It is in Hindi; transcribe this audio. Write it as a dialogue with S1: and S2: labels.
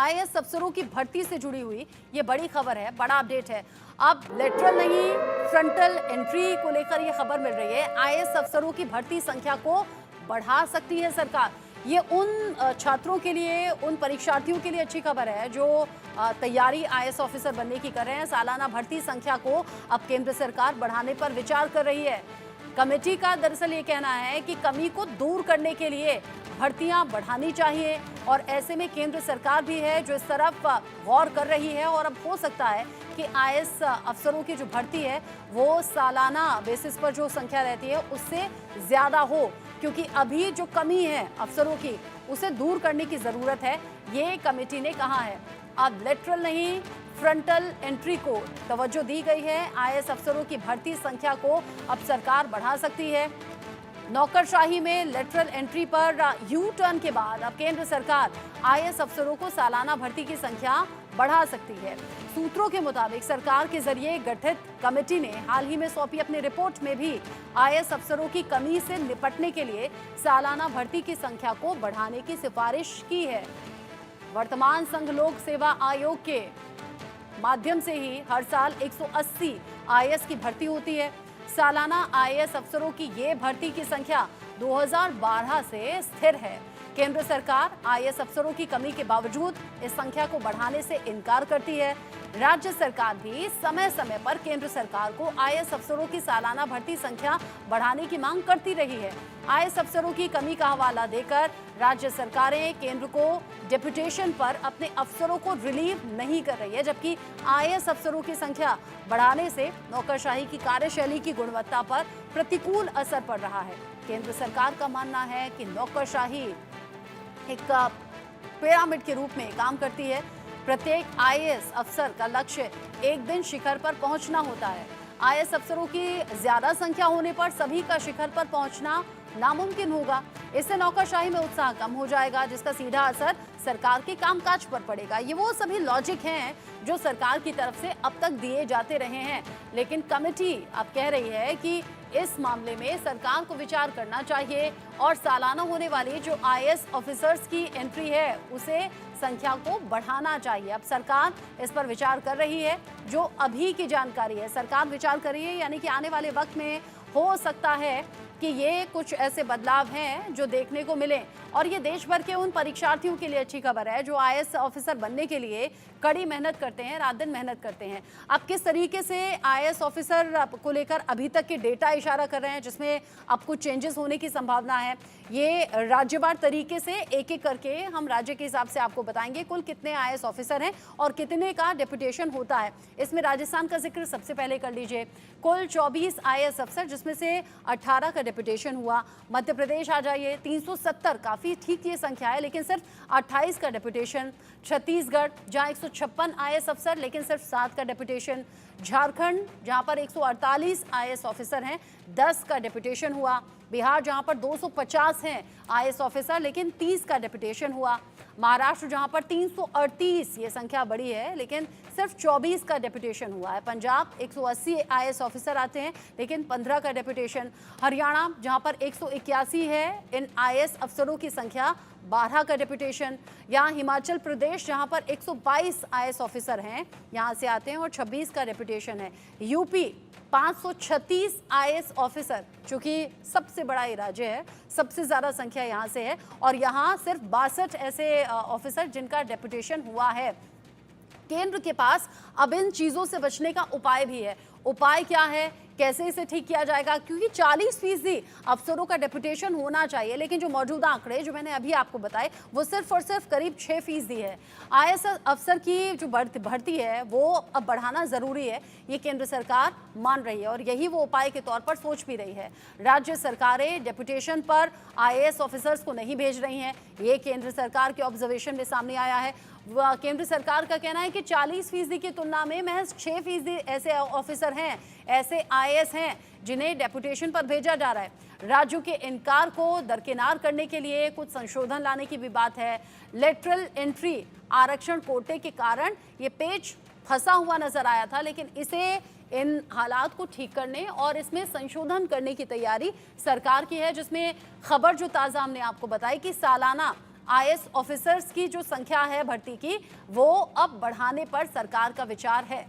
S1: आईएएस अफसरों की भर्ती से जुड़ी हुई ये बड़ी खबर है, बड़ा अपडेट है। अब लेटरल नहीं, फ्रंटल एंट्री को लेकर ये खबर मिल रही है। आईएएस अफसरों की भर्ती संख्या को बढ़ा सकती है सरकार। ये उन छात्रों के लिए, उन परीक्षार्थियों के लिए अच्छी खबर है जो तैयारी आईएएस ऑफिसर बनने की कर रहे हैं। सालाना भर्ती संख्या को अब केंद्र सरकार बढ़ाने पर विचार कर रही है। कमेटी का दरअसल ये कहना है कि कमी को दूर करने के लिए भर्तियां बढ़ानी चाहिए और ऐसे में केंद्र सरकार भी है जो इस तरफ गौर कर रही है और अब हो सकता है कि आईएएस अफसरों की जो भर्ती है वो सालाना बेसिस पर जो संख्या रहती है उससे ज़्यादा हो, क्योंकि अभी जो कमी है अफसरों की उसे दूर करने की ज़रूरत है, ये कमेटी ने कहा है। अब लेटरल नहीं, फ्रंटल एंट्री को तवज्जो दी गई है। आईएएस अफसरों की भर्ती संख्या को अब सरकार बढ़ा सकती है। नौकरशाही में लेटरल एंट्री पर यू टर्न के बाद अब केंद्र सरकार आईएएस अफसरों को सालाना भर्ती की संख्या बढ़ा सकती है। सूत्रों के मुताबिक सरकार के जरिए गठित कमेटी ने हाल ही में सौंपी अपनी रिपोर्ट में भी आईएएस अफसरों की कमी से निपटने के लिए सालाना भर्ती की संख्या को बढ़ाने की सिफारिश की है। वर्तमान संघ लोक सेवा आयोग के माध्यम से ही हर साल 180 आईएएस की भर्ती होती है। सालाना आईएएस अफसरों की ये भर्ती की संख्या 2012 से स्थिर है। केंद्र सरकार आईएएस अफसरों की कमी के बावजूद इस संख्या को बढ़ाने से इनकार करती है। राज्य सरकार भी समय समय पर केंद्र सरकार को आईएएस अफसरों की सालाना भर्ती संख्या बढ़ाने की मांग करती रही है। आईएएस अफसरों की कमी का हवाला देकर राज्य सरकारें केंद्र को डेपुटेशन पर अपने अफसरों को रिलीव नहीं कर रही है, जबकि आईएएस अफसरों की संख्या बढ़ाने से नौकरशाही की कार्यशैली की गुणवत्ता पर प्रतिकूल असर पड़ रहा है। केंद्र सरकार का मानना है कि नौकरशाही एक पिरामिड के रूप में काम करती है। प्रत्येक आईएएस अफसर का लक्ष्य एक दिन शिखर पर पहुंचना होता है। आईएएस अफसरों की ज्यादा संख्या होने पर सभी का शिखर पर पहुंचना नामुमकिन होगा। इससे नौकरशाही में उत्साह कम हो जाएगा, जिसका सीधा असर सरकार के कामकाज पर पड़ेगा। ये वो सभी लॉजिक हैं जो सरकार की तरफ से अब तक दिए जाते रहे हैं, लेकिन कमेटी अब कह रही है कि इस मामले में सरकार को विचार करना चाहिए और सालाना होने वाली जो आईएएस ऑफिसर्स की एंट्री है उसे संख्या को बढ़ाना चाहिए। अब सरकार इस पर विचार कर रही है। जो अभी की जानकारी है, सरकार विचार कर रही है, यानी कि आने वाले वक्त में हो सकता है कि ये कुछ ऐसे बदलाव हैं जो देखने को मिले और ये देश भर के उन परीक्षार्थियों के लिए अच्छी खबर है जो आईएएस ऑफिसर बनने के लिए कड़ी मेहनत करते हैं, रात दिन मेहनत करते हैं। अब किस तरीके से आईएएस ऑफिसर को लेकर अभी तक के डेटा इशारा कर रहे हैं, जिसमें अब कुछ चेंजेस होने की संभावना है, ये राज्यवार तरीके से एक एक करके हम राज्य के हिसाब से आपको बताएंगे। कुल कितने आईएएस ऑफिसर हैं और कितने का डेपुटेशन होता है, इसमें राजस्थान का जिक्र सबसे पहले कर लीजिए। कुल 24 आईएएस अफसर, जिसमें से 18 का डेपुटेशन हुआ। मध्य प्रदेश आ जाइए, 370, काफ़ी ठीक ये संख्या है, लेकिन सिर्फ 28 का डेपुटेशन। छत्तीसगढ़, जहां 156 आईएएस अफसर लेकिन सिर्फ 7 का डेपुटेशन। झारखंड, जहां पर 148 आईएएस ऑफिसर हैं, 10 का डेपुटेशन हुआ। बिहार, जहां पर 250 हैं आईएएस ऑफिसर लेकिन 30 का डेपुटेशन हुआ। महाराष्ट्र, जहां पर 338, ये संख्या बड़ी है, लेकिन सिर्फ 24 का डेपुटेशन हुआ है। पंजाब, 180 आईएएस ऑफिसर आते हैं लेकिन 15 का डेपुटेशन। हरियाणा, जहां पर 181 है इन आईएएस अफसरों की संख्या, 12 का डेपुटेशन। यहाँ हिमाचल प्रदेश, जहां पर 122 आईएएस ऑफिसर हैं, यहाँ से आते हैं और 26 का डेपुटेशन है। यूपी, 536 आईएएस ऑफिसर, चूंकि सबसे बड़ा ये राज्य है, सबसे ज़्यादा संख्या यहाँ से है और यहाँ सिर्फ 62 ऐसे ऑफिसर जिनका डेपुटेशन हुआ है। केंद्र के पास अब इन चीज़ों से बचने का उपाय भी है। उपाय क्या है, कैसे इसे ठीक किया जाएगा, क्योंकि 40% अफसरों का डेपुटेशन होना चाहिए, लेकिन जो मौजूदा आंकड़े जो मैंने अभी आपको बताए वो सिर्फ और सिर्फ करीब 6% है। आईएएस अफसर की जो भर्ती है वो अब बढ़ाना ज़रूरी है, ये केंद्र सरकार मान रही है और यही वो उपाय के तौर पर सोच भी रही है। राज्य सरकारें डेपुटेशन पर आईएएस ऑफिसर्स को नहीं भेज रही हैं, ये केंद्र सरकार के ऑब्जर्वेशन में सामने आया है। केंद्र सरकार का कहना है कि 40% की तुलना में महज 6% ऐसे ऑफिसर हैं, ऐसे आईएएस हैं जिन्हें डेपुटेशन पर भेजा जा रहा है। राज्यों के इनकार को दरकिनार करने के लिए कुछ संशोधन लाने की भी बात है। लेटरल एंट्री आरक्षण कोटे के कारण ये पेच फंसा हुआ नजर आया था, लेकिन इसे इन हालात को ठीक करने और इसमें संशोधन करने की तैयारी सरकार की है, जिसमें खबर जो ताज़ा हमने आपको बताई कि सालाना आईएएस ऑफिसर्स की जो संख्या है भर्ती की, वो अब बढ़ाने पर सरकार का विचार है।